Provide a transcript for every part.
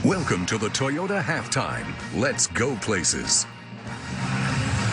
Welcome to the Toyota Halftime. Let's go places.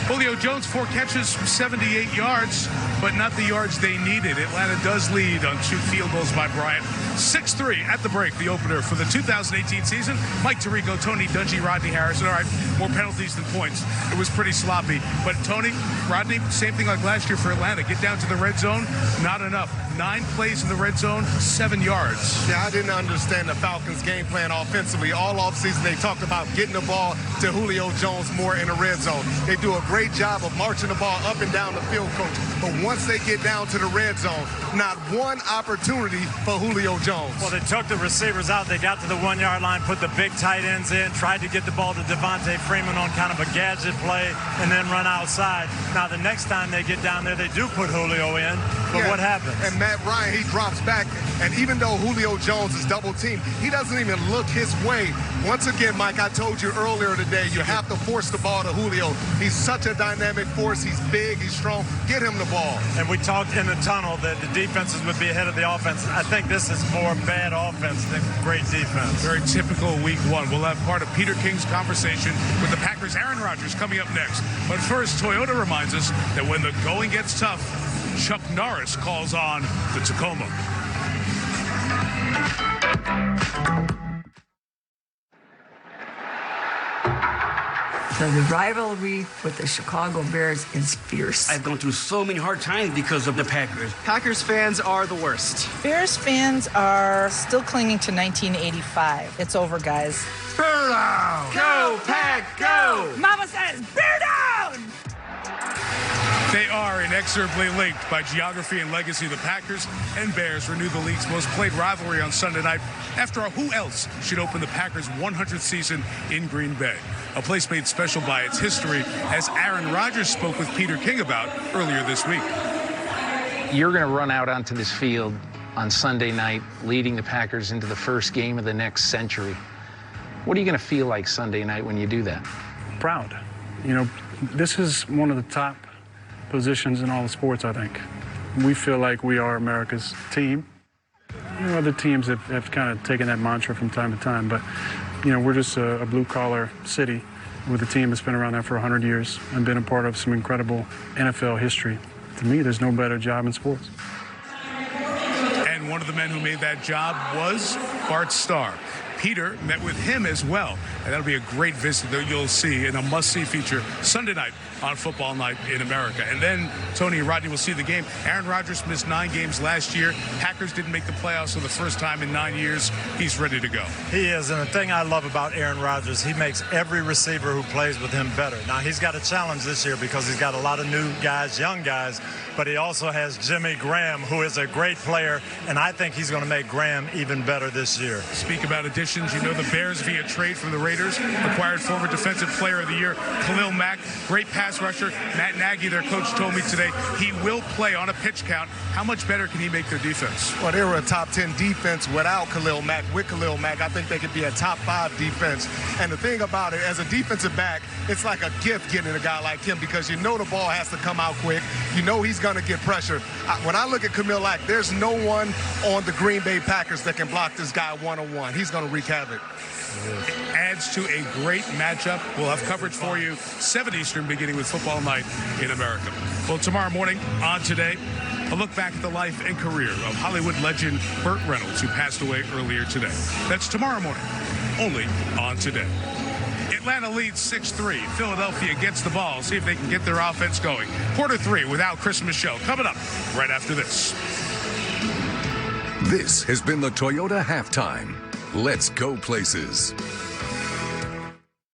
Julio Jones, 4 catches, 78 yards, but not the yards they needed. Atlanta does lead on 2 field goals by Bryant. 6-3 at the break, the opener for the 2018 season. Mike Tirico, Tony Dungy, Rodney Harrison. All right, more penalties than points. It was pretty sloppy. But Tony, Rodney, same thing like last year for Atlanta. Get down to the red zone, not enough. 9 plays in the red zone, 7 yards. Yeah, I didn't understand the Falcons' game plan offensively. All offseason, they talked about getting the ball to Julio Jones more in the red zone. They do a great job of marching the ball up and down the field, coach. But once they get down to the red zone, not one opportunity for Julio Jones. Well, they took the receivers out. They got to the 1-yard line, put the big tight ends in, tried to get the ball to Devontae Freeman on kind of a gadget play, and then run outside. Now, the next time they get down there, they do put Julio in. But what happens? And Matt Ryan, he drops back. And even though Julio Jones is double teamed, he doesn't even look his way. Once again, Mike, I told you earlier today, you have to force the ball to Julio. He's such a dynamic force. He's big. He's strong. Get him the ball. And we talked in the tunnel that the defenses would be ahead of the offense. I think this is more bad offense than great defense. Very typical week 1. We'll have part of Peter King's conversation with the Packers' Aaron Rodgers coming up next. But first, Toyota reminds us that when the going gets tough, Chuck Norris calls on the Tacoma. So the rivalry with the Chicago Bears is fierce. I've gone through so many hard times because of the Packers. Packers fans are the worst. Bears fans are still clinging to 1985. It's over, guys. Bear down! Go, Pack, go! Mama says, bear down! They are inexorably linked by geography and legacy. The Packers and Bears renew the league's most played rivalry on Sunday night. After all, who else should open the Packers' 100th season in Green Bay? A place made special by its history, as Aaron Rodgers spoke with Peter King about earlier this week. You're going to run out onto this field on Sunday night, leading the Packers into the first game of the next century. What are you going to feel like Sunday night when you do that? Proud. You know, this is one of the top positions in all the sports, I think. We feel like we are America's team. You know, other teams have kind of taken that mantra from time to time, but, you know, we're just a blue-collar city with a team that's been around there for 100 years and been a part of some incredible NFL history. To me, there's no better job in sports. And one of the men who made that job was Bart Starr. Peter met with him as well, and that'll be a great visit that you'll see in a must-see feature Sunday night on Football Night in America. And then Tony and Rodney will see the game. Aaron Rodgers missed 9 games last year. Packers didn't make the playoffs for the first time in 9 years. He's ready to go. He is, and the thing I love about Aaron Rodgers, he makes every receiver who plays with him better. Now, he's got a challenge this year because he's got a lot of new guys, young guys, but he also has Jimmy Graham, who is a great player, and I think he's going to make Graham even better this year. Speak about additions. You know, the Bears, via trade from the Raiders, acquired former Defensive Player of the Year Khalil Mack, great pass rusher. Matt Nagy, their coach, told me today he will play on a pitch count. How much better can he make their defense? Well, they were a top 10 defense without Khalil Mack. With Khalil Mack, I think they could be a top 5 defense. And the thing about it, as a defensive back, it's like a gift getting a guy like him because you know the ball has to come out quick. You know he's going to get pressure. When I look at Khalil Mack, there's no one on the Green Bay Packers that can block this guy one-on-one. He's going to wreak havoc. Adds to a great matchup. We'll have coverage for you 7 Eastern, beginning with Football Night in America. Well, tomorrow morning on Today, a look back at the life and career of Hollywood legend Burt Reynolds, who passed away earlier today. That's tomorrow morning, only on Today. Atlanta leads 6-3. Philadelphia gets the ball. See if they can get their offense going. Quarter 3 without Chris Michelle coming up right after this. This has been the Toyota Halftime. Let's go places.